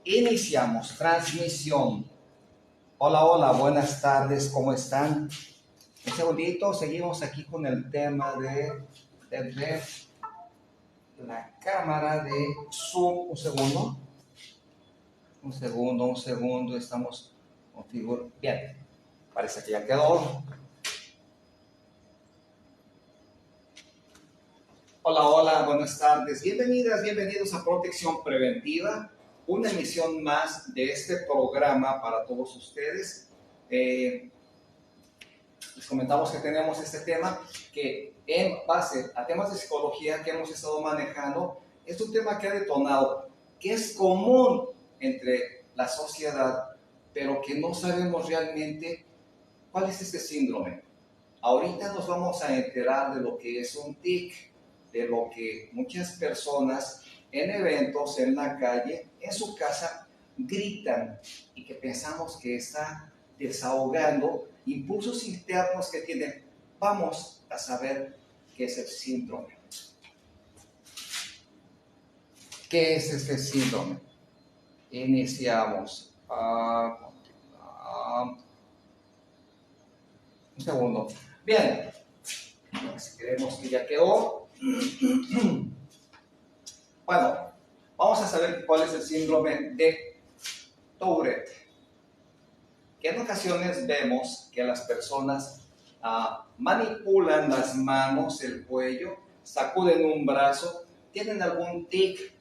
Iniciamos transmisión. Hola, hola, buenas tardes, ¿cómo están? Un segundito, seguimos aquí con el tema de la cámara de Zoom. Un segundo, estamos configurando. Bien, parece que ya quedó. Hola, hola, buenas tardes. Bienvenidas, bienvenidos a Protección Preventiva, una emisión más de este programa para todos ustedes. Les comentamos que tenemos este tema que en base a temas de psicología que hemos estado manejando, es un tema que ha detonado, que es común entre la sociedad, pero que no sabemos realmente cuál es este síndrome. Ahorita nos vamos a enterar de lo que es un TIC, de lo que muchas personas en eventos, en la calle, en su casa, gritan y que pensamos que está desahogando impulsos internos que tienen. Vamos a saber qué es el síndrome. ¿Qué es este síndrome? Iniciamos. Un segundo. Bien, si creemos que ya quedó. Bueno, vamos a saber cuál es el síndrome de Tourette. Que en ocasiones vemos que las personas manipulan las manos, el cuello, sacuden un brazo, tienen algún tic,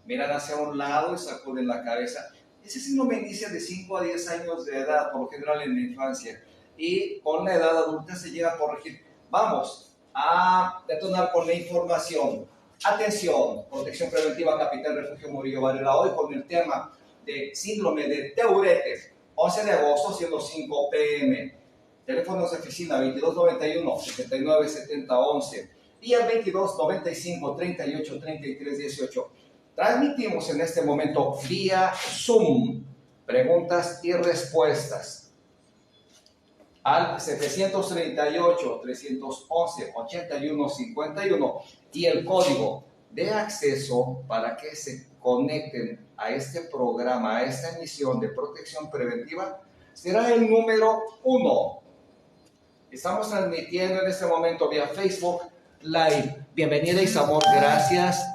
miran hacia un lado y sacuden la cabeza. Ese síndrome inicia de 5 a 10 años de edad, por lo general en la infancia, y con la edad adulta se llega a corregir. Vamos a detonar con la información. Atención, Protección Preventiva Capital Refugio Murillo Varela, hoy con el tema de síndrome de Tourette. 11 de agosto, siendo 5 p.m. Teléfonos de oficina 2291-797011 y el 2295-383318. Transmitimos en este momento vía Zoom preguntas y respuestas al 738-311-8151 y el código de acceso para que se conecten a este programa, a esta emisión de protección preventiva, será el número 1. Estamos transmitiendo en este momento vía Facebook Live. Bienvenida Isamor, gracias.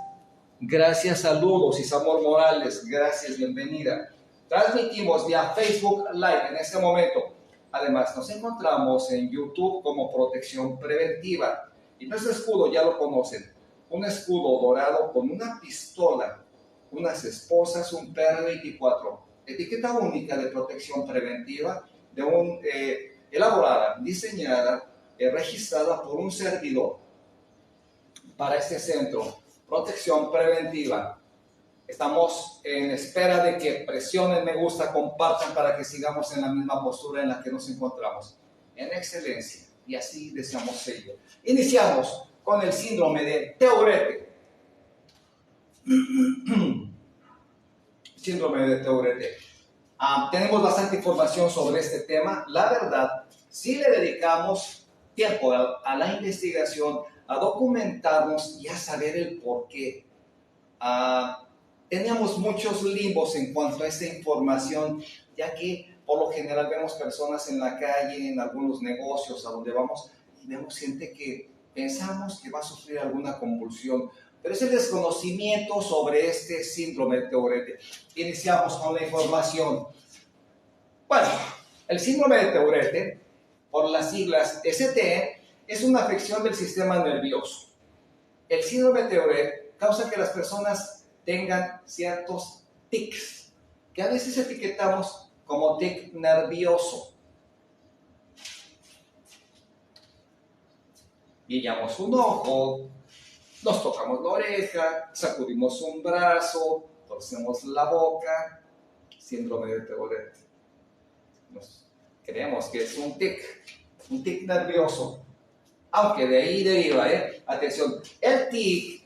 Gracias, saludos Isamor Morales, gracias, bienvenida. Transmitimos vía Facebook Live en este momento. Además, nos encontramos en YouTube como Protección Preventiva. Y nuestro escudo ya lo conocen. Un escudo dorado con una pistola, unas esposas, un PR24. Etiqueta única de protección preventiva, elaborada, diseñada, registrada por un servidor para este centro. Protección Preventiva. Estamos en espera de que presionen me gusta, compartan para que sigamos en la misma postura en la que nos encontramos, en excelencia, y así deseamos seguir. Iniciamos con el síndrome de Tourette. Síndrome de Tourette. Tenemos bastante información sobre este tema. La verdad, si le dedicamos tiempo a la investigación, a documentarnos y a saber el porqué. Teníamos muchos limbos en cuanto a esta información, ya que por lo general vemos personas en la calle, en algunos negocios a donde vamos, y vemos gente que pensamos que va a sufrir alguna convulsión, pero es el desconocimiento sobre este síndrome de Tourette. Iniciamos con la información. Bueno, el síndrome de Tourette, por las siglas STE, es una afección del sistema nervioso. El síndrome de Tourette causa que las personas tengan ciertos tics, que a veces etiquetamos como tic nervioso. Guiñamos un ojo, nos tocamos la oreja, sacudimos un brazo, torcemos la boca, síndrome de Tourette. Creemos que es un tic nervioso, aunque de ahí deriva, atención, el tic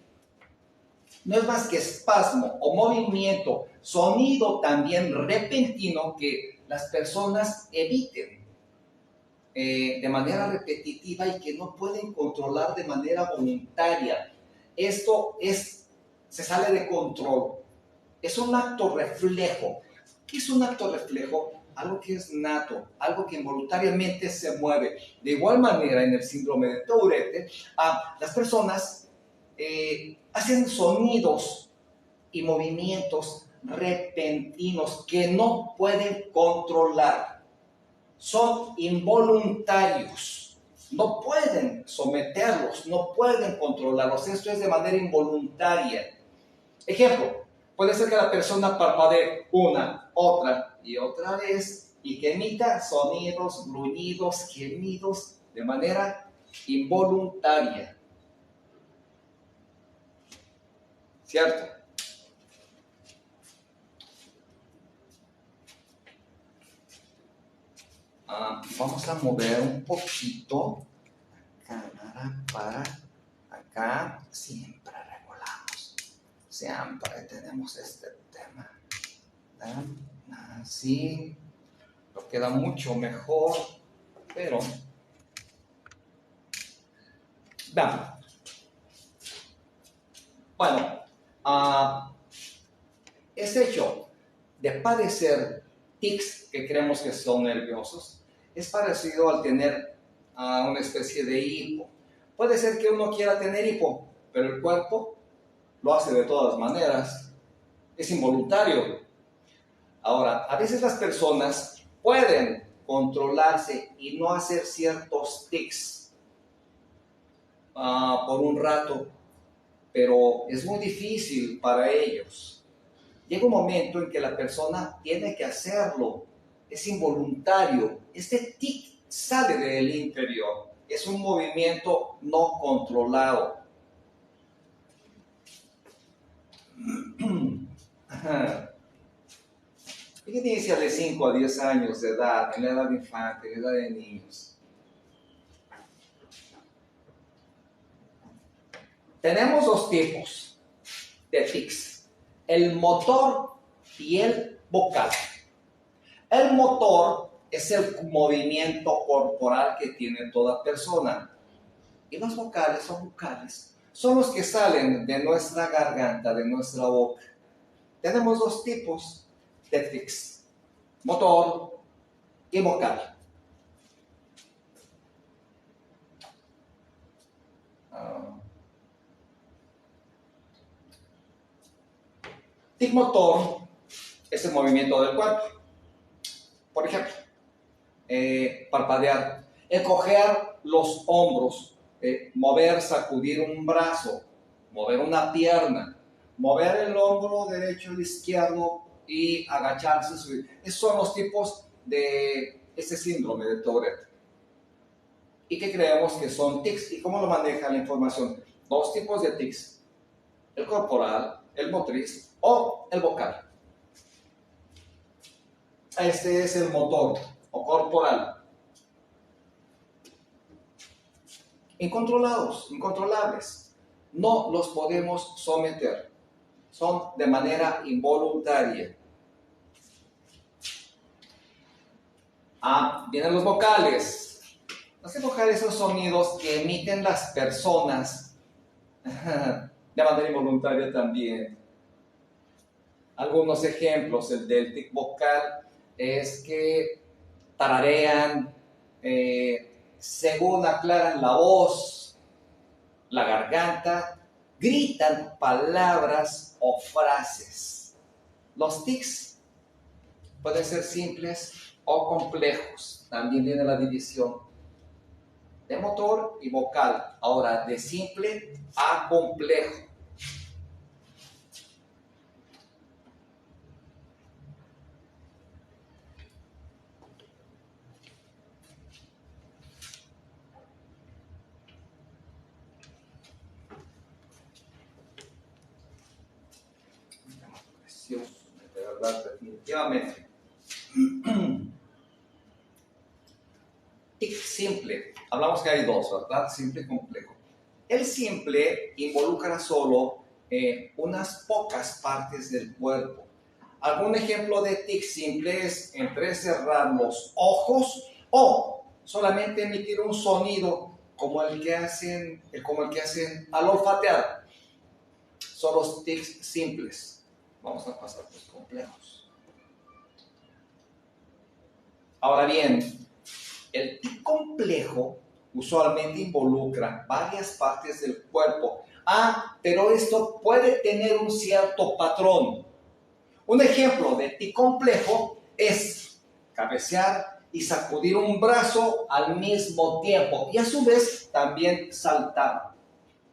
no es más que espasmo o movimiento, sonido también repentino que las personas eviten de manera repetitiva y que no pueden controlar de manera voluntaria. Esto se sale de control. Es un acto reflejo. ¿Qué es un acto reflejo? Algo que es nato, algo que involuntariamente se mueve. De igual manera, en el síndrome de Tourette, las personas hacen sonidos y movimientos repentinos que no pueden controlar. Son involuntarios. No pueden someterlos, no pueden controlarlos. Esto es de manera involuntaria. Ejemplo, puede ser que la persona parpadee una, otra y otra vez y que emita sonidos, gruñidos, gemidos de manera involuntaria. ¿Cierto? Vamos a mover un poquito la cámara para acá. Siempre regulamos. Siempre tenemos este tema. Así. Lo queda mucho mejor. Pero. Veamos. Bueno. Ese hecho de padecer tics que creemos que son nerviosos es parecido al tener una especie de hipo. Puede ser que uno quiera tener hipo, pero el cuerpo lo hace de todas maneras. Es involuntario. Ahora, a veces las personas pueden controlarse y no hacer ciertos tics por un rato, pero es muy difícil para ellos. Llega un momento en que la persona tiene que hacerlo. Es involuntario. Este tic sale del interior. Es un movimiento no controlado. ¿Qué dice de 5 a 10 años de edad, en la edad infante, en la edad de niños? Tenemos dos tipos de tics. El motor y el vocal. El motor es el movimiento corporal que tiene toda persona. Y los vocales o bucales son los que salen de nuestra garganta, de nuestra boca. Tenemos dos tipos de tics. Motor y vocal. Tic motor es el movimiento del cuerpo. Por ejemplo, parpadear, encoger los hombros, mover, sacudir un brazo, mover una pierna, mover el hombro derecho y izquierdo y agacharse, subir. Esos son los tipos de este síndrome de Tourette. ¿Y qué creemos que son tics? ¿Y cómo lo maneja la información? Dos tipos de tics: el corporal, el motriz o el vocal. Este es el motor o corporal. Incontrolados, incontrolables. No los podemos someter. Son de manera involuntaria. Vienen los vocales. Los vocales son sonidos que emiten las personas de manera involuntaria también. Algunos ejemplos, el del tic vocal es que tararean, según aclaran la voz, la garganta, gritan palabras o frases. Los tics pueden ser simples o complejos. También viene la división de motor y vocal. Ahora, de simple a complejo. De verdad, definitivamente. Tic simple. Hablamos que hay dos, ¿verdad? Simple y complejo. El simple involucra solo unas pocas partes del cuerpo. Algún ejemplo de tic simple es entrecerrar los ojos o solamente emitir un sonido como el que hacen al olfatear. Son los tics simples. Vamos a pasar a los complejos. Ahora bien, el tic complejo usualmente involucra varias partes del cuerpo. Pero esto puede tener un cierto patrón. Un ejemplo de tic complejo es cabecear y sacudir un brazo al mismo tiempo y a su vez también saltar.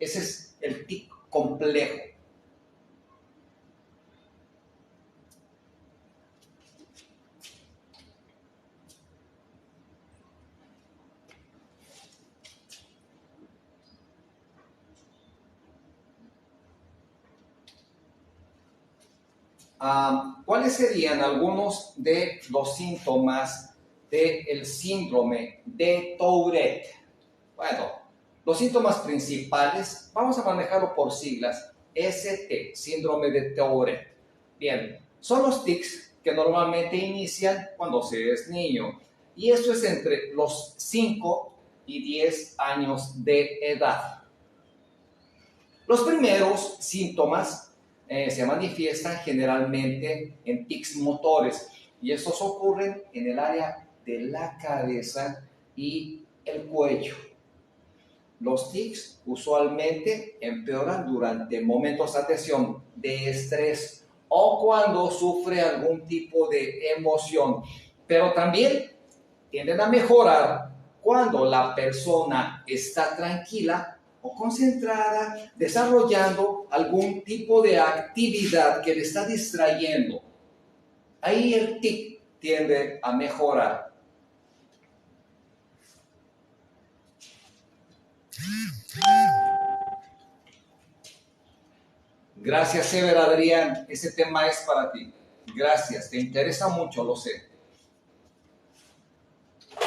Ese es el tic complejo. ¿Cuáles serían algunos de los síntomas del síndrome de Tourette? Bueno, los síntomas principales, vamos a manejarlo por siglas, ST, síndrome de Tourette. Bien, son los tics que normalmente inician cuando se es niño, y esto es entre los 5 y 10 años de edad. Los primeros síntomas se manifiestan generalmente en tics motores y estos ocurren en el área de la cabeza y el cuello. Los tics usualmente empeoran durante momentos de atención, de estrés o cuando sufre algún tipo de emoción, pero también tienden a mejorar cuando la persona está tranquila o concentrada, desarrollando algún tipo de actividad que le está distrayendo. Ahí el tic tiende a mejorar. Gracias, Ever Adrián. Ese tema es para ti. Gracias, te interesa mucho, lo sé.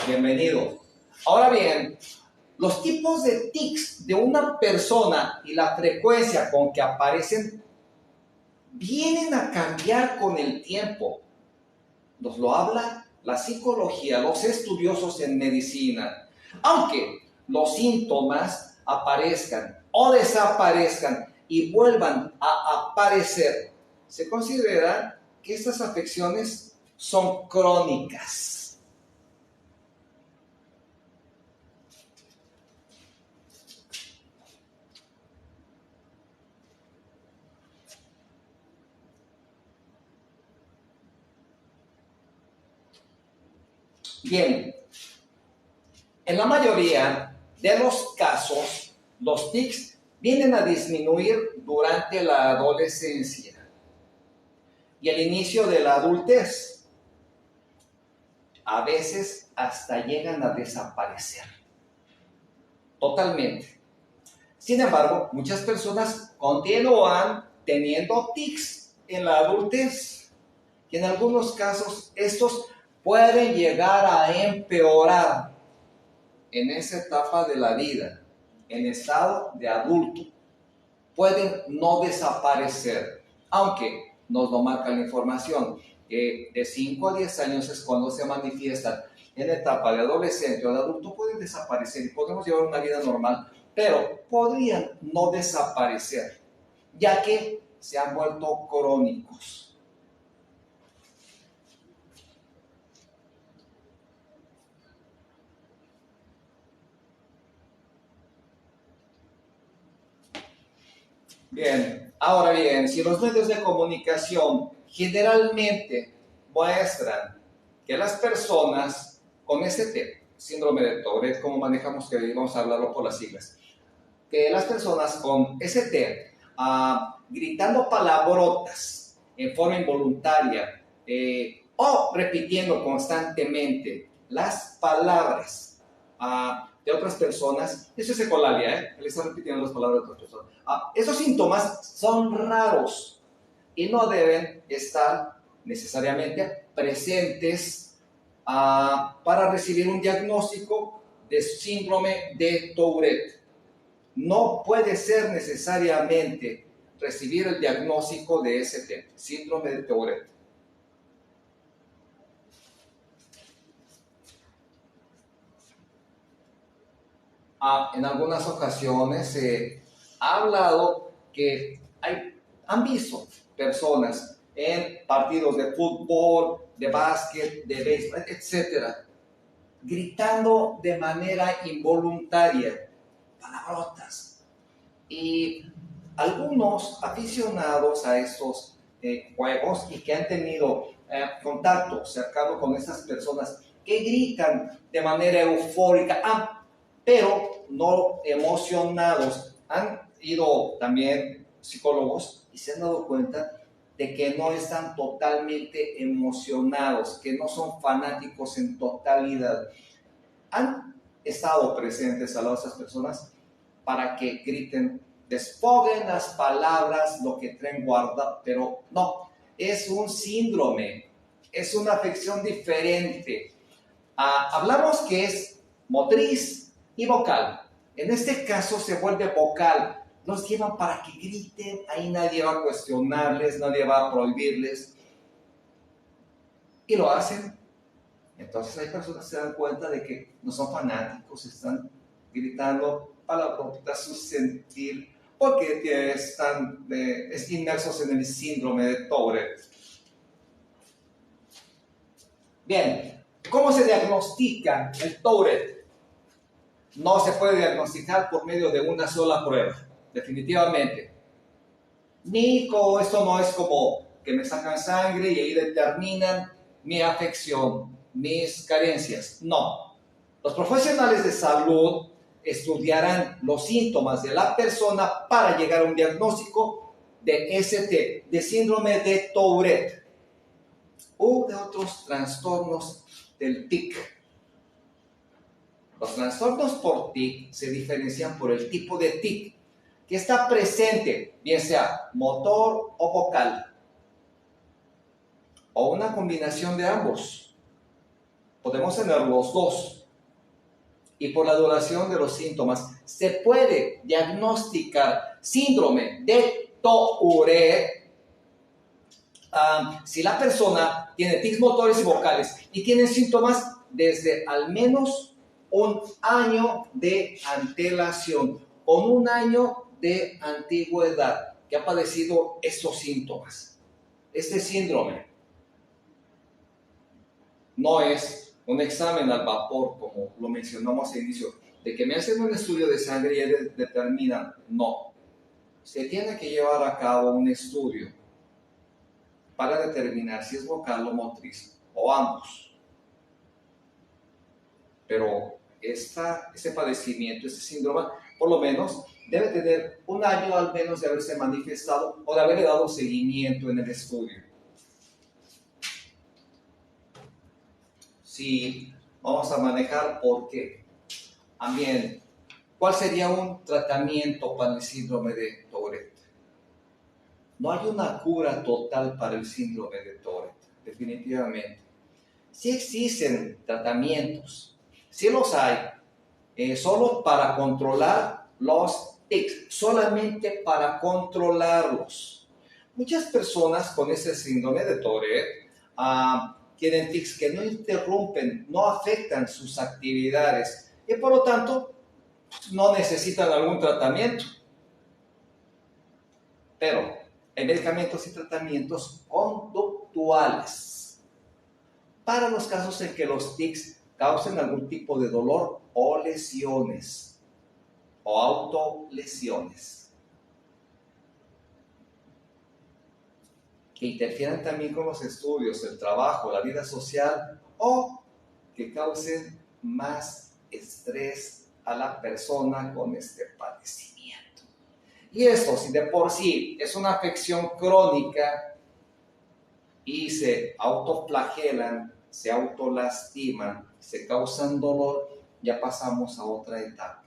Bienvenido. Ahora bien, los tipos de tics de una persona y la frecuencia con que aparecen vienen a cambiar con el tiempo. Nos lo habla la psicología, los estudiosos en medicina. Aunque los síntomas aparezcan o desaparezcan y vuelvan a aparecer, se considera que estas afecciones son crónicas. Bien, en la mayoría de los casos, los tics vienen a disminuir durante la adolescencia y el inicio de la adultez. A veces hasta llegan a desaparecer totalmente. Sin embargo, muchas personas continúan teniendo tics en la adultez y en algunos casos estos pueden llegar a empeorar en esa etapa de la vida, en estado de adulto. Pueden no desaparecer, aunque nos lo marca la información, que de 5 a 10 años es cuando se manifiestan. En la etapa de adolescente o de adulto pueden desaparecer y podemos llevar una vida normal, pero podrían no desaparecer, ya que se han vuelto crónicos. Bien, ahora bien, si los medios de comunicación generalmente muestran que las personas con este síndrome de Tourette, como manejamos, que vamos a hablarlo por las siglas, que las personas con ST, gritando palabrotas en forma involuntaria o repitiendo constantemente las palabras de otras personas, eso es ecolalia, él está repitiendo las palabras de otras personas. Esos síntomas son raros y no deben estar necesariamente presentes para recibir un diagnóstico de síndrome de Tourette. No puede ser necesariamente recibir el diagnóstico de ST, síndrome de Tourette. En algunas ocasiones se ha hablado que hay han visto personas en partidos de fútbol, de básquet, de béisbol, etcétera, gritando de manera involuntaria palabrotas. Y algunos aficionados a estos juegos y que han tenido contacto cercano con estas personas que gritan de manera eufórica, pero no emocionados, han ido también psicólogos y se han dado cuenta de que no están totalmente emocionados, que no son fanáticos en totalidad. Han estado presentes al lado de estas personas para que griten, desfoguen las palabras, lo que traen guarda, pero no, es un síndrome, es una afección diferente. Hablamos que es motriz y vocal. En este caso se vuelve vocal. Los llevan para que griten, ahí nadie va a cuestionarles, nadie va a prohibirles. Y lo hacen. Entonces hay personas que se dan cuenta de que no son fanáticos, están gritando palabrotas, su sentir, porque están inmersos en el síndrome de Tourette. Bien, ¿cómo se diagnostica el Tourette? No se puede diagnosticar por medio de una sola prueba, definitivamente. Esto no es como que me sacan sangre y ahí determinan mi afección, mis carencias. No. Los profesionales de salud estudiarán los síntomas de la persona para llegar a un diagnóstico de ST, de síndrome de Tourette o de otros trastornos del TIC. Los trastornos por TIC se diferencian por el tipo de TIC que está presente, bien sea motor o vocal, o una combinación de ambos. Podemos tener los dos. Y por la duración de los síntomas, se puede diagnosticar síndrome de Tourette si la persona tiene tics motores y vocales y tiene síntomas desde al menos un año de antelación, con un año de antigüedad, que ha padecido estos síntomas. Este síndrome no es un examen al vapor, como lo mencionamos al inicio, de que me hacen un estudio de sangre y determinan. No. Se tiene que llevar a cabo un estudio para determinar si es vocal o motriz, o ambos. Pero ese padecimiento, este síndrome, por lo menos, debe tener un año al menos de haberse manifestado o de haberle dado seguimiento en el estudio. Si vamos a manejar por qué. También, ¿cuál sería un tratamiento para el síndrome de Tourette? No hay una cura total para el síndrome de Tourette, definitivamente. Sí existen tratamientos, sí los hay, solo para controlar los tics, solamente para controlarlos. Muchas personas con ese síndrome de Tourette tienen tics que no interrumpen, no afectan sus actividades y por lo tanto no necesitan algún tratamiento. Pero hay medicamentos y tratamientos conductuales para los casos en que los tics causen algún tipo de dolor o lesiones o autolesiones que interfieran también con los estudios, el trabajo, la vida social o que causen más estrés a la persona con este padecimiento. Y esto, si de por sí es una afección crónica y se autoflagelan, se autolastiman, se causan dolor, ya pasamos a otra etapa.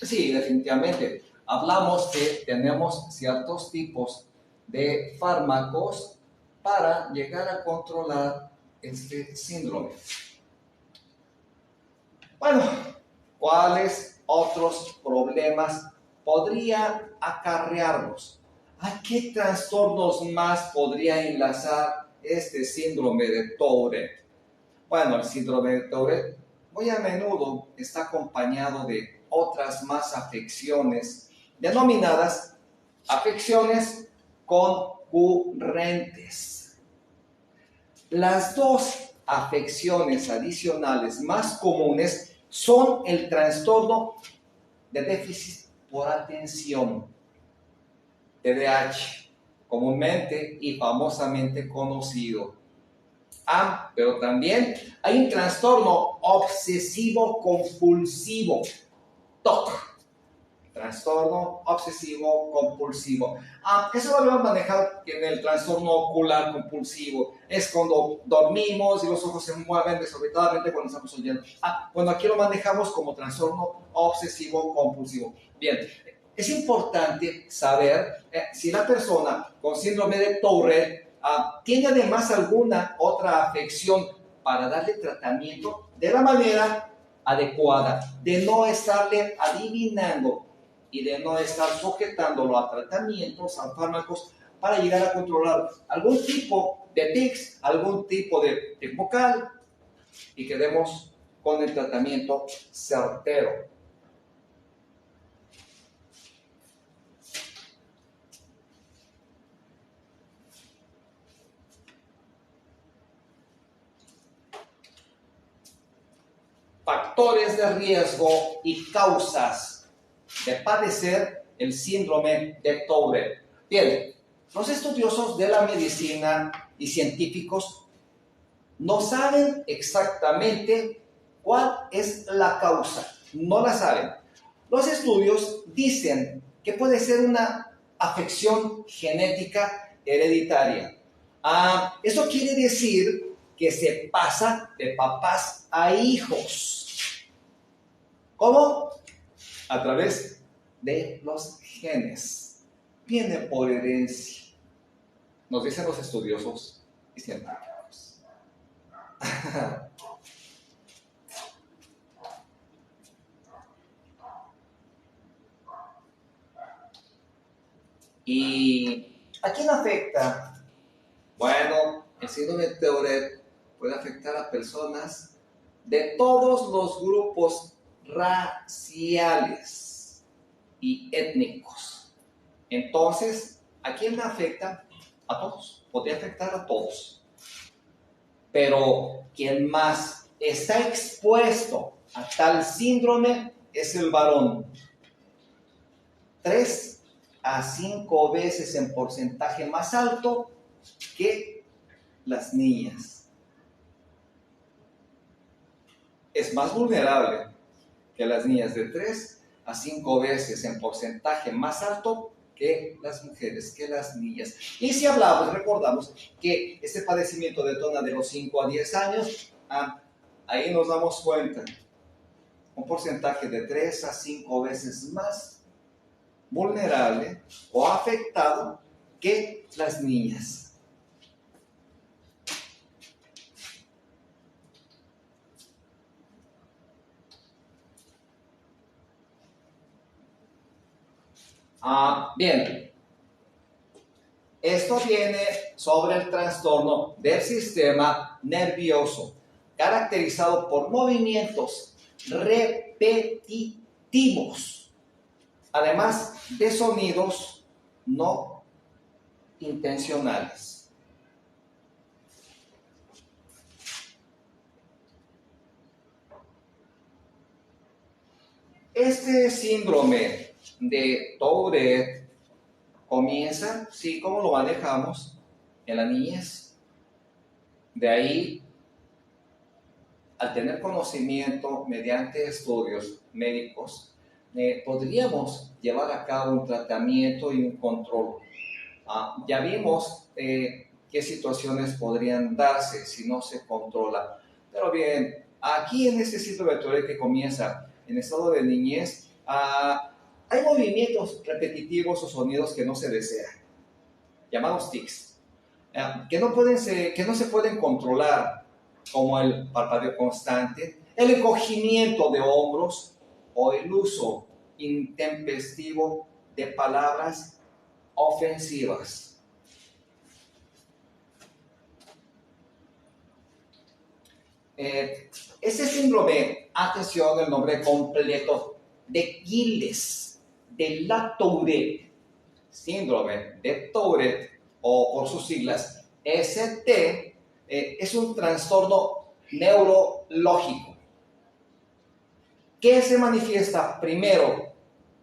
Sí, definitivamente. Hablamos que tenemos ciertos tipos de fármacos para llegar a controlar este síndrome. Bueno, ¿cuáles otros problemas podría acarrearnos? ¿A qué trastornos más podría enlazar este síndrome de Tourette? Bueno, el síndrome de Tourette muy a menudo está acompañado de otras más afecciones, denominadas afecciones concurrentes. Las dos afecciones adicionales más comunes son el trastorno de déficit por atención, TDAH, comúnmente y famosamente conocido. Pero también hay un trastorno obsesivo compulsivo, TOC, trastorno obsesivo compulsivo. Eso lo vamos a manejar en el trastorno ocular compulsivo. Es cuando dormimos y los ojos se mueven desorbitadamente cuando estamos oyendo. Bueno, aquí lo manejamos como trastorno obsesivo compulsivo. Bien, es importante saber si la persona con síndrome de Tourette tiene además alguna otra afección para darle tratamiento de la manera adecuada, de no estarle adivinando y de no estar sujetándolo a tratamientos, a fármacos, para llegar a controlar algún tipo de tics, algún tipo de tic vocal, y quedemos con el tratamiento certero. Factores de riesgo y causas de padecer el síndrome de Tourette. Bien, los estudiosos de la medicina y científicos no saben exactamente cuál es la causa, no la saben. Los estudios dicen que puede ser una afección genética hereditaria. Eso quiere decir que se pasa de papás a hijos. ¿Cómo? A través de los genes. Viene por herencia. Nos dicen los estudiosos y científicos. ¿Y a quién afecta? Bueno, el síndrome de Tourette puede afectar a personas de todos los grupos raciales y étnicos. Entonces, ¿a quién afecta? A todos. Podría afectar a todos. Pero quien más está expuesto a tal síndrome es el varón. 3 a 5 veces en porcentaje más alto que las niñas. Es más vulnerable que las niñas, de 3 a 5 veces en porcentaje más alto que las mujeres, que las niñas. Y si hablamos, recordamos que este padecimiento detona de los 5 a 10 años, ahí nos damos cuenta, un porcentaje de 3 a 5 veces más vulnerable o afectado que las niñas. Bien, esto viene sobre el trastorno del sistema nervioso, caracterizado por movimientos repetitivos, además de sonidos no intencionales. Este síndrome de Tourette comienza, sí, ¿cómo lo manejamos? En la niñez. De ahí, al tener conocimiento mediante estudios médicos, podríamos llevar a cabo un tratamiento y un control. Ya vimos qué situaciones podrían darse si no se controla. Pero bien, aquí en este síndrome de Tourette que comienza en estado de niñez, hay movimientos repetitivos o sonidos que no se desean, llamados tics, que no se pueden controlar, como el parpadeo constante, el encogimiento de hombros o el uso intempestivo de palabras ofensivas. Este síndrome, atención, el nombre completo de Gilles de la Tourette, síndrome de Tourette, o por sus siglas ST, es un trastorno neurológico que se manifiesta primero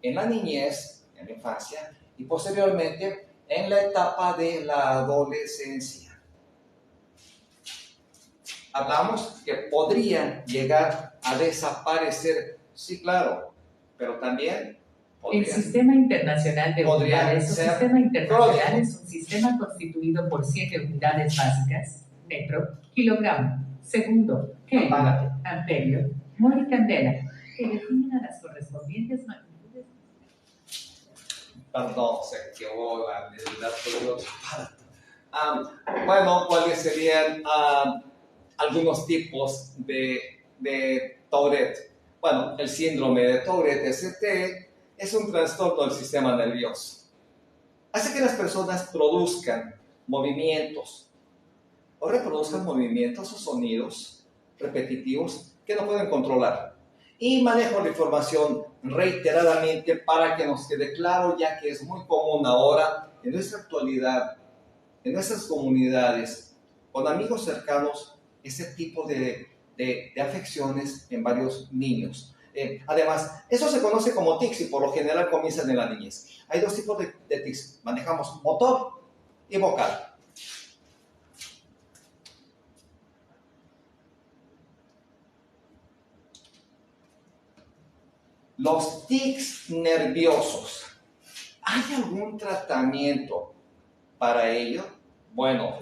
en la niñez, en la infancia, y posteriormente en la etapa de la adolescencia. Hablamos que podrían llegar a desaparecer, sí, claro, pero también el Sistema Internacional de Unidades o Sistema Internacional crónico. Es un sistema constituido por 7 unidades básicas: metro, kilogramo, segundo, kelvin, amperio, mol y candela, que definen a las correspondientes magnitudes. Perdón, se equivocó el dato de otro aparato. Bueno, ¿cuáles serían algunos tipos de Tourette? Bueno, el síndrome de Tourette, ST, es un trastorno del sistema nervioso. Hace que las personas produzcan movimientos o reproduzcan movimientos o sonidos repetitivos que no pueden controlar. Y manejo la información reiteradamente para que nos quede claro, ya que es muy común ahora en nuestra actualidad, en nuestras comunidades, con amigos cercanos, ese tipo de afecciones en varios niños. Además, eso se conoce como tics y por lo general comienzan en la niñez. Hay dos tipos de tics. Manejamos motor y vocal. Los tics nerviosos. ¿Hay algún tratamiento para ello? Bueno,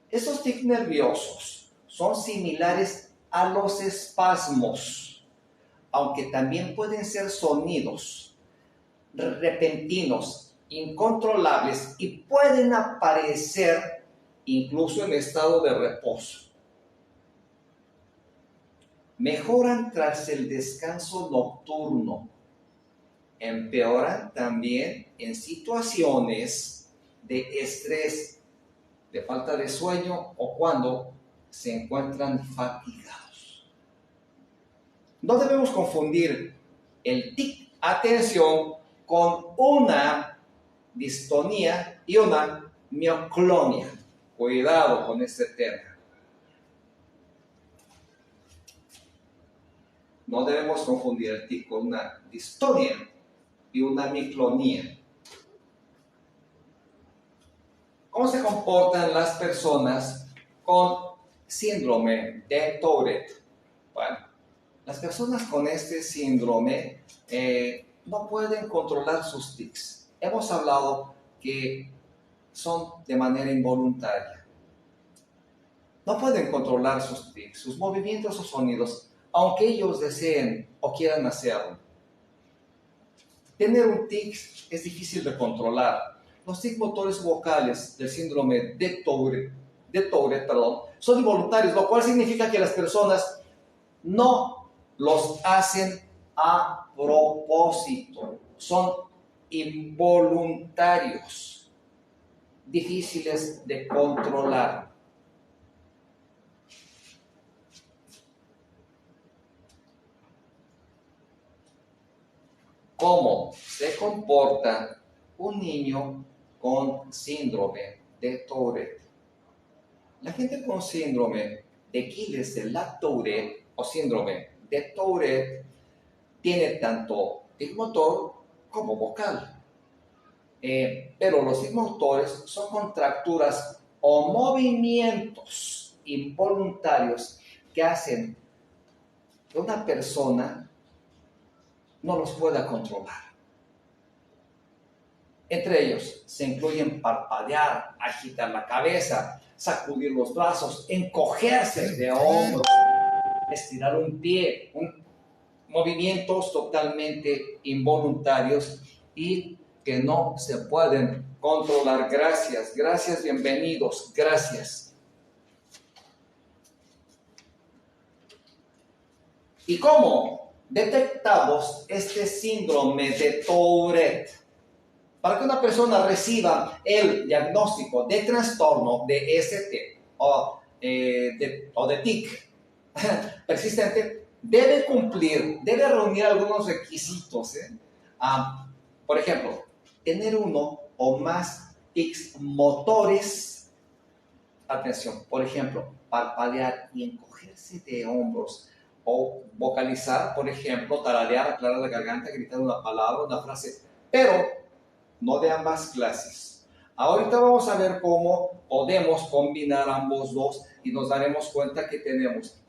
estos tics nerviosos son similares a los espasmos, aunque también pueden ser sonidos repentinos, incontrolables y pueden aparecer incluso en estado de reposo. Mejoran tras el descanso nocturno. Empeoran también en situaciones de estrés, de falta de sueño o cuando se encuentran fatigados. No debemos confundir el tic, atención, con una distonía y una mioclonia. Cuidado con este tema. No debemos confundir el tic con una distonia y una miclonía. ¿Cómo se comportan las personas con síndrome de Tourette? Bueno, las personas con este síndrome no pueden controlar sus tics. Hemos hablado que son de manera involuntaria. No pueden controlar sus tics, sus movimientos o sonidos, aunque ellos deseen o quieran hacerlo. Tener un tic es difícil de controlar. Los tics motores vocales del síndrome de Tourette, son involuntarios, lo cual significa que las personas no los hacen a propósito. Son involuntarios, difíciles de controlar. ¿Cómo se comporta un niño con síndrome de Tourette? La gente con síndrome de Gilles de la Tourette o síndrome de Tourette tiene tanto tic motor como vocal. Pero los tic motores son contracturas o movimientos involuntarios que hacen que una persona no los pueda controlar. Entre ellos se incluyen parpadear, agitar la cabeza, sacudir los brazos, encogerse de hombros, estirar un pie, movimientos totalmente involuntarios y que no se pueden controlar. Gracias, bienvenidos, gracias. ¿Y cómo detectamos este síndrome de Tourette? Para que una persona reciba el diagnóstico de trastorno de ST o de TIC persistente, debe reunir algunos requisitos. Por ejemplo, tener uno o más tics motores. Atención, por ejemplo, parpadear y encogerse de hombros o vocalizar, por ejemplo, tararear, aclarar la garganta, gritar una palabra, una frase, pero no de ambas clases. Ahorita vamos a ver cómo podemos combinar ambos dos y nos daremos cuenta que tenemos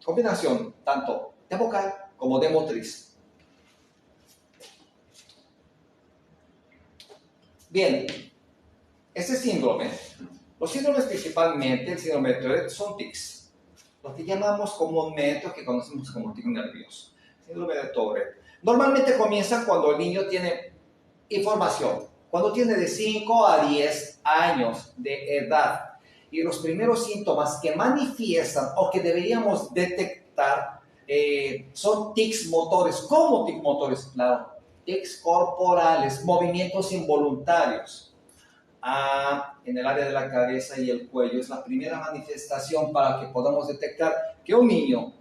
combinación tanto de vocal como de motriz. Bien, este síndrome, los síndromes principalmente, el síndrome de Tourette, son tics, lo que llamamos comúnmente, o que conocemos como tic nervioso, síndrome de Tourette. Normalmente comienza cuando el niño tiene información, cuando tiene de 5 a 10 años de edad. Y los primeros síntomas que manifiestan o que deberíamos detectar son tics motores. ¿Cómo tics motores? Claro, tics corporales, movimientos involuntarios. En el área de la cabeza y el cuello es la primera manifestación para que podamos detectar que un niño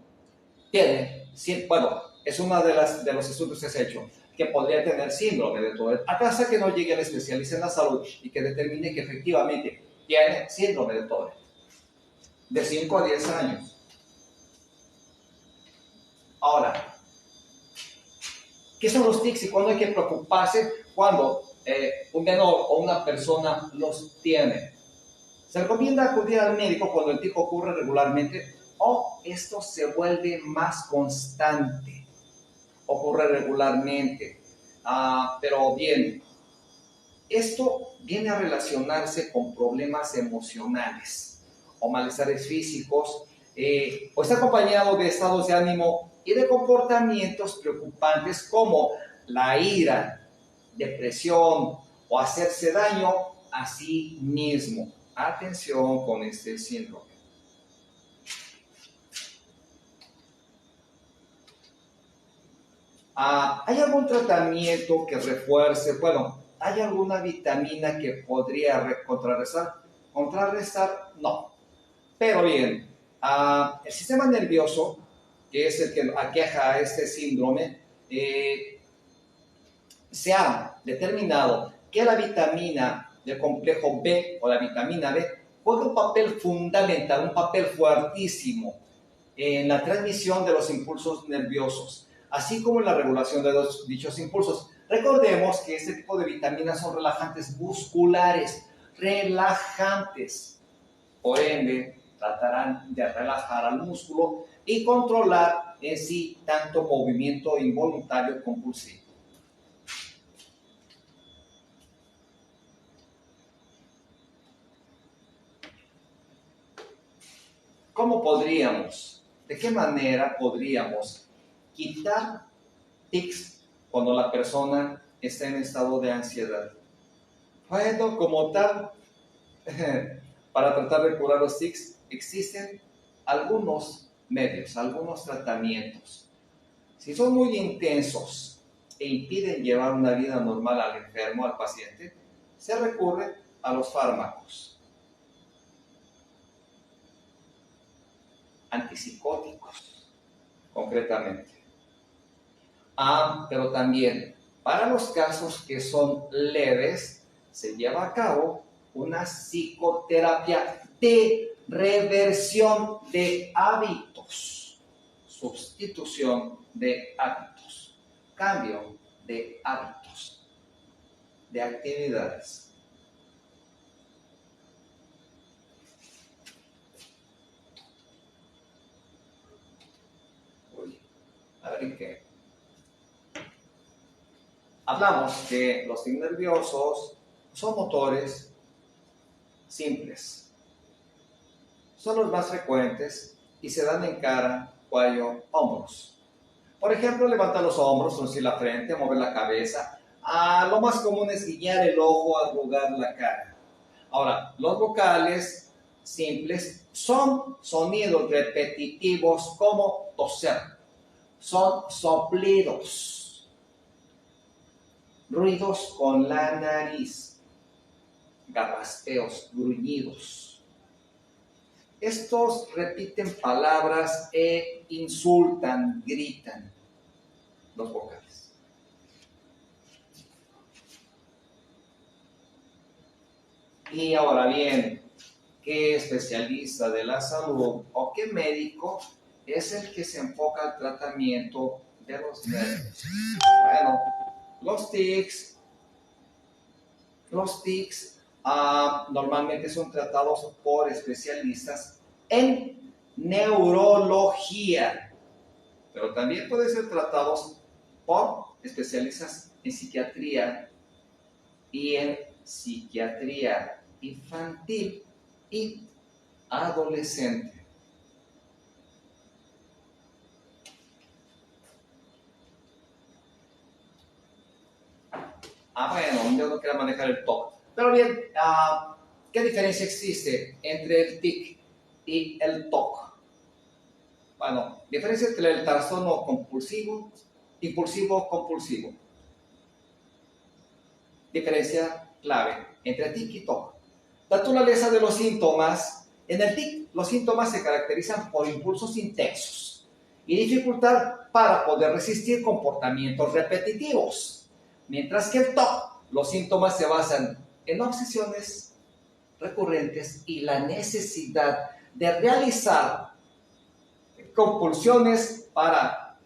tiene, bueno, es uno de los estudios que se ha hecho, que podría tener síndrome de Tourette, hasta que no llegue al especialista en la salud y que determine que efectivamente tiene síndrome de Tourette, de 5 a 10 años. Ahora, ¿qué son los tics y cuándo hay que preocuparse? Cuando un menor o una persona los tiene. Se recomienda acudir al médico cuando el tic ocurre regularmente o esto se vuelve más constante. Ocurre regularmente. Pero bien, esto viene a relacionarse con problemas emocionales o malestares físicos, o está acompañado de estados de ánimo y de comportamientos preocupantes como la ira, depresión o hacerse daño a sí mismo. Atención con este síndrome. ¿Hay algún tratamiento que refuerce? Bueno, ¿hay alguna vitamina que podría contrarrestar? Contrarrestar, no. Pero bien, el sistema nervioso, que es el que aqueja a este síndrome, se ha determinado que la vitamina del complejo B o la vitamina B juega un papel fundamental, un papel fuertísimo en la transmisión de los impulsos nerviosos, así como en la regulación de dichos impulsos. Recordemos que este tipo de vitaminas son relajantes musculares, relajantes. Por ende, tratarán de relajar al músculo y controlar en sí tanto movimiento involuntario compulsivo. ¿Cómo podríamos, de qué manera podríamos quitar tics cuando la persona está en estado de ansiedad? Bueno, como tal, para tratar de curar los tics existen algunos medios, algunos tratamientos. Si son muy intensos e impiden llevar una vida normal al enfermo, al paciente, se recurre a los fármacos antipsicóticos, concretamente. Pero también para los casos que son leves, se lleva a cabo una psicoterapia de reversión de hábitos, sustitución de hábitos, cambio de hábitos, de actividades. A ver qué. Hablamos que los tics nerviosos son motores simples. Son los más frecuentes y se dan en cara, cuello, hombros. Por ejemplo, levantar los hombros, fruncir la frente, mover la cabeza. Lo más común es guiñar el ojo, arrugar la cara. Ahora, los vocales simples son sonidos repetitivos como toser. Son soplidos, ruidos con la nariz, garraspeos, gruñidos. Estos repiten palabras e insultan, gritan los vocales. Y ahora bien, ¿qué especialista de la salud o qué médico es el que se enfoca al tratamiento de los nervios? Bueno, los tics normalmente son tratados por especialistas en neurología, pero también pueden ser tratados por especialistas en psiquiatría y en psiquiatría infantil y adolescente. Bueno, yo no quiero manejar el TOC. Pero bien, ¿qué diferencia existe entre el TIC y el TOC? Bueno, diferencia entre el trastorno compulsivo, impulsivo-compulsivo. Diferencia clave entre TIC y TOC. Naturaleza de los síntomas. En el TIC, los síntomas se caracterizan por impulsos intensos y dificultad para poder resistir comportamientos repetitivos. Mientras que el TOC, los síntomas se basan en obsesiones recurrentes y la necesidad de realizar compulsiones para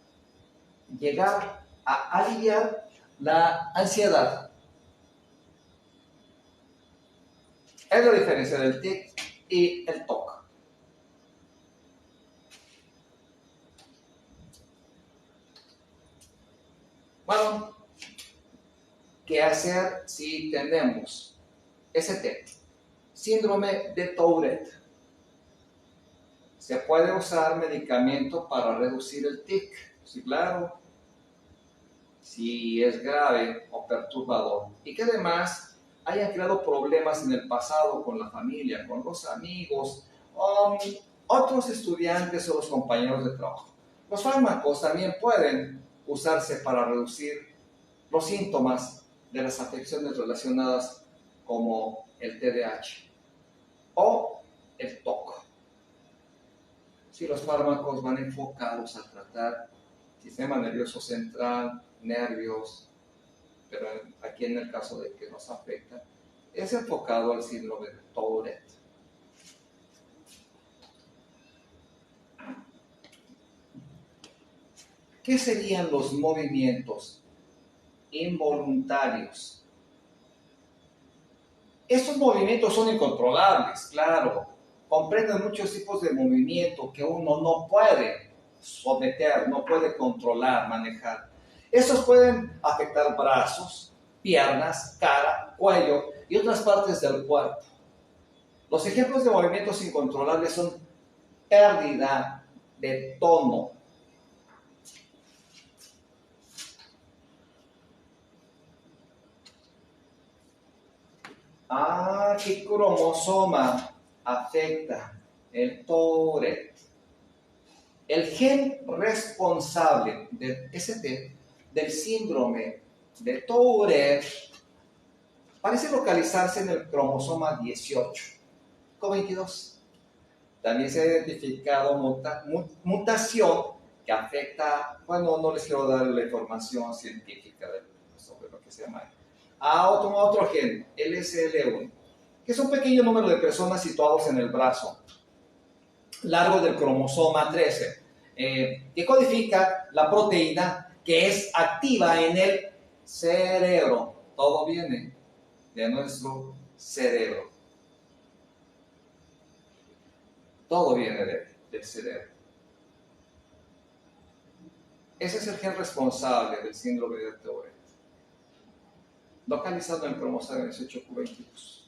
llegar a aliviar la ansiedad. Es la diferencia del TIC y el TOC. Bueno, ¿qué hacer si tenemos ST, síndrome de Tourette? ¿Se puede usar medicamento para reducir el TIC? Sí, claro. Si es grave o perturbador. Y que además hayan creado problemas en el pasado con la familia, con los amigos, otros estudiantes o los compañeros de trabajo. Los fármacos también pueden usarse para reducir los síntomas de las afecciones relacionadas como el TDAH o el TOC. Si los fármacos van enfocados a tratar sistema nervioso central, nervios, pero aquí en el caso de que nos afecta, es enfocado al síndrome de Tourette. ¿Qué serían los movimientos involuntarios? Estos movimientos son incontrolables, claro. Comprenden muchos tipos de movimiento que uno no puede someter, no puede controlar, manejar. Estos pueden afectar brazos, piernas, cara, cuello y otras partes del cuerpo. Los ejemplos de movimientos incontrolables son pérdida de tono, ¿qué cromosoma afecta el Tourette? El gen responsable del ST, del síndrome de Tourette, parece localizarse en el cromosoma 18, con 22. También se ha identificado mutación que afecta, bueno, no les quiero dar la información científica sobre lo que se llama, a otro gen, LSL1, que es un pequeño número de personas situados en el brazo largo del cromosoma 13, que codifica la proteína que es activa en el cerebro. Todo viene de nuestro cerebro. Todo viene del cerebro. Ese es el gen responsable del síndrome de Tourette, localizado en el cromosoma 18q22.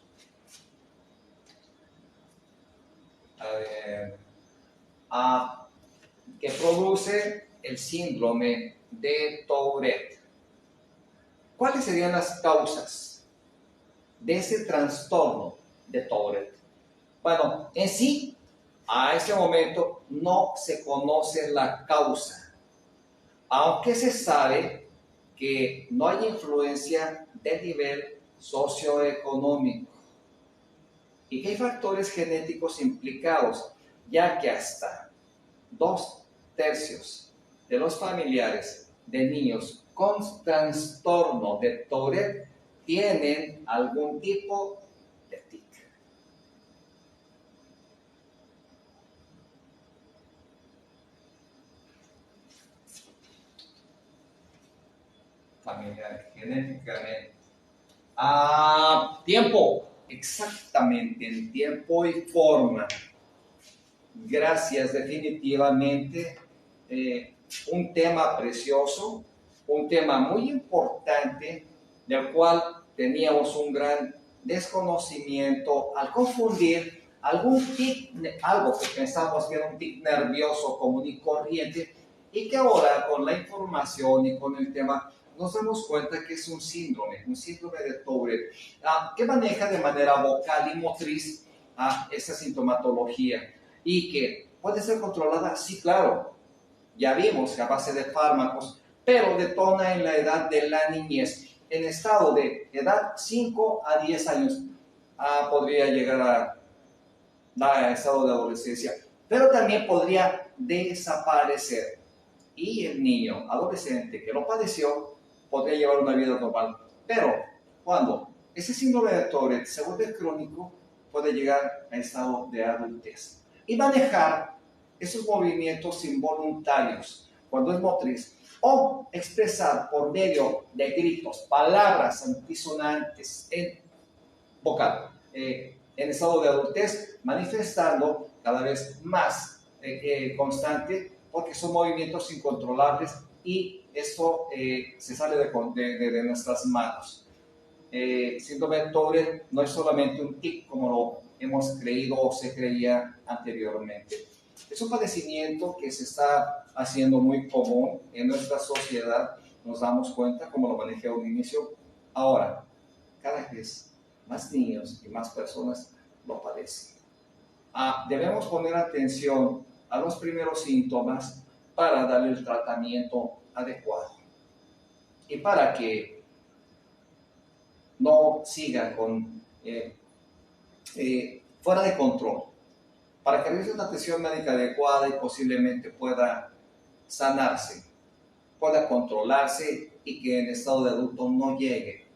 Que produce el síndrome de Tourette. ¿Cuáles serían las causas de ese trastorno de Tourette? Bueno, en sí, a este momento no se conoce la causa, aunque se sabe que no hay influencia de nivel socioeconómico y que hay factores genéticos implicados ya que hasta 2/3 de los familiares de niños con trastorno de Tourette tienen algún tipo de TIC. Familiar genéticamente. Tiempo, exactamente, en tiempo y forma. Gracias, definitivamente. Un tema precioso, un tema muy importante, del cual teníamos un gran desconocimiento al confundir algún tic, algo que pensamos que era un tic nervioso común y corriente, y que ahora con la información y con el tema nos damos cuenta que es un síndrome de Tourette, que maneja de manera vocal y motriz esa sintomatología y que puede ser controlada, sí, claro, ya vimos que a base de fármacos, pero detona en la edad de la niñez, en estado de edad 5 a 10 años, podría llegar a estado de adolescencia, pero también podría desaparecer y el niño adolescente que lo padeció podría llevar una vida normal, pero cuando ese síndrome de Tourette se vuelve crónico, puede llegar a estado de adultez y manejar esos movimientos involuntarios cuando es motriz, o expresar por medio de gritos, palabras antisonantes en vocal, en estado de adultez, manifestando cada vez más constante, porque son movimientos incontrolables y esto se sale de nuestras manos. Síndrome de Tourette no es solamente un tic como lo hemos creído o se creía anteriormente. Es un padecimiento que se está haciendo muy común en nuestra sociedad, nos damos cuenta, como lo manejé a un inicio. Ahora, cada vez más niños y más personas lo padecen. Debemos poner atención a los primeros síntomas para darle el tratamiento adecuado y para que no siga fuera de control, para que reciba una atención médica adecuada y posiblemente pueda sanarse, pueda controlarse y que en estado de adulto no llegue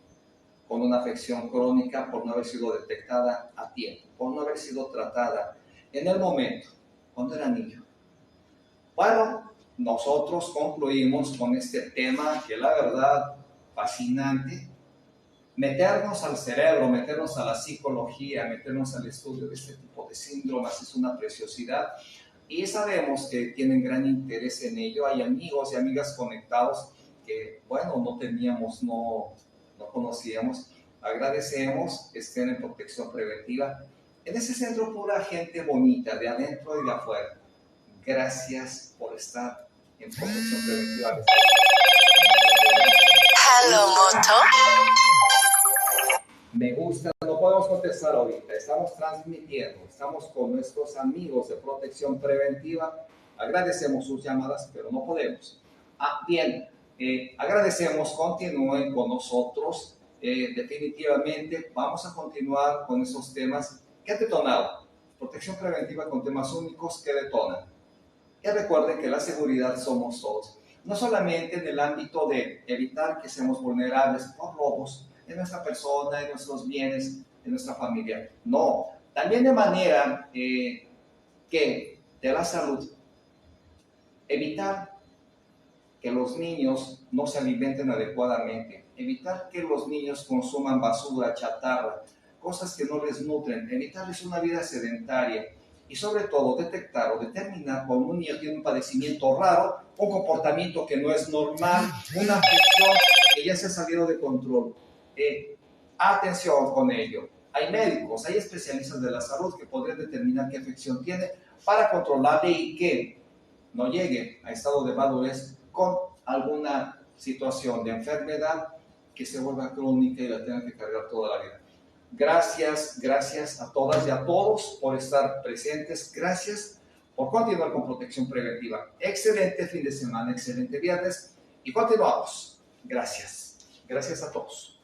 con una afección crónica por no haber sido detectada a tiempo, por no haber sido tratada en el momento, cuando era niño. Bueno, nosotros concluimos con este tema que la verdad fascinante. Meternos al cerebro, meternos a la psicología, meternos al estudio de este tipo de síndromes es una preciosidad y sabemos que tienen gran interés en ello. Hay amigos y amigas conectados que, bueno, no teníamos, no conocíamos. Agradecemos que estén en protección preventiva. En ese centro pura gente bonita, de adentro y de afuera. Gracias por estar en protección preventiva. Hello, Moto. Me gusta, no podemos contestar ahorita, estamos transmitiendo, estamos con nuestros amigos de protección preventiva, agradecemos sus llamadas, pero no podemos. Bien, agradecemos, continúen con nosotros, definitivamente vamos a continuar con esos temas que han detonado, protección preventiva con temas únicos que detonan. Y recuerden que la seguridad somos todos, no solamente en el ámbito de evitar que seamos vulnerables por robos, en nuestra persona, en nuestros bienes, en nuestra familia. No, también de manera que de la salud, evitar que los niños no se alimenten adecuadamente, evitar que los niños consuman basura, chatarra, cosas que no les nutren, evitarles una vida sedentaria y sobre todo detectar o determinar cuando un niño tiene un padecimiento raro, un comportamiento que no es normal, una afección que ya se ha salido de control. Atención con ello. Hay médicos, hay especialistas de la salud que podrían determinar qué afección tiene para controlarle y que no llegue a estado de madurez con alguna situación de enfermedad que se vuelva crónica y la tenga que cargar toda la vida. Gracias a todas y a todos por estar presentes. Gracias por continuar con protección preventiva. Excelente fin de semana, excelente viernes y continuamos. Gracias a todos.